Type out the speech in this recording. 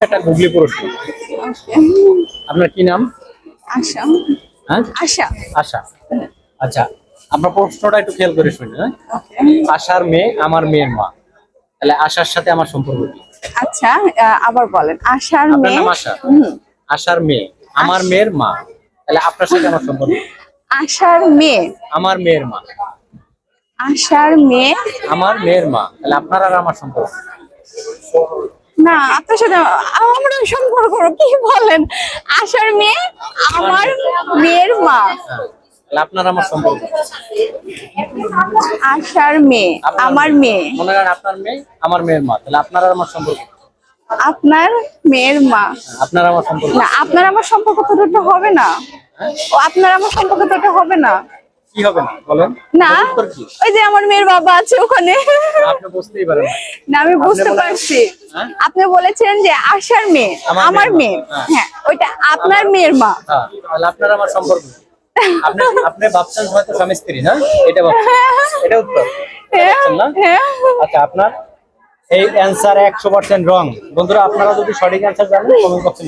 একটা গুগলি প্রশ্ন। আপনার কি নাম? আশা। হ্যাঁ, আশা। আশা। আচ্ছা, আপনার প্রশ্নটা একটু খেয়াল করে শুনুন। হ্যাঁ, ওকে। আশার মেয়ে আমার মেয়ের মা, তাহলে আশার সাথে আমার সম্পর্ক কি? আচ্ছা, আবার বলেন। আশার আপনার মেয়ে। নাম আশা, হুম। আশার মেয়ে আমার মেয়ের মা, তাহলে আপনার সাথে আমার সম্পর্ক কি? আশার মেয়ে। আমার মেয়ের মা, আশার মেয়ে। আমার মেয়ের মা, তাহলে আপনার আর আমার সম্পর্ক কি? না, আপনার সাথে আমার সম্পর্ক কি বলেন? আশার মেয়ে আমার মেয়ের মা। হ্যাঁ, তাহলে আপনার আমার সম্পর্ক কি? আশার মেয়ে আপনার আমার মেয়ে। মনে করেন আপনার মেয়ে আমার মেয়ের মা, তাহলে আপনার আর আমার সম্পর্ক কি? আপনার মেয়ের মা। হ্যাঁ, আপনার আমার সম্পর্ক না, কি? আপনার আমার সম্পর্ক তো এটা হবে না। হ্যাঁ? ও আপনার আমার সম্পর্ক তো এটা হবে না। কি হবে না বলেন? না, এটার উত্তর কি? ওই যে আমার মেয়ের বাবা আছে ওখানে। আপনি বুঝতেই পারেন না। না, আমি আপনি বুঝতে বলেন, পারছি। হ্যাঁ? আপনি বলেছেন যে আশার মেয়ে আমার মেয়ে। হ্যাঁ। হ্যাঁ, ওইটা আপনার মেয়ের মা। হ্যাঁ, তাহলে আপনার আমার সম্পর্ক কি? আপনি আপনি ভাবছেন হয়তো স্বামী স্ত্রী না, এটা ভাবছেন, এটা উত্তর, এটা হ্যাঁ, ভাবছেন না? হ্যাঁ। আচ্ছা, আপনার এই অ্যান্সার 100% রং। বন্ধুরা, আপনারা যদি সঠিক অ্যান্সার জানেন কমেন্ট বক্সে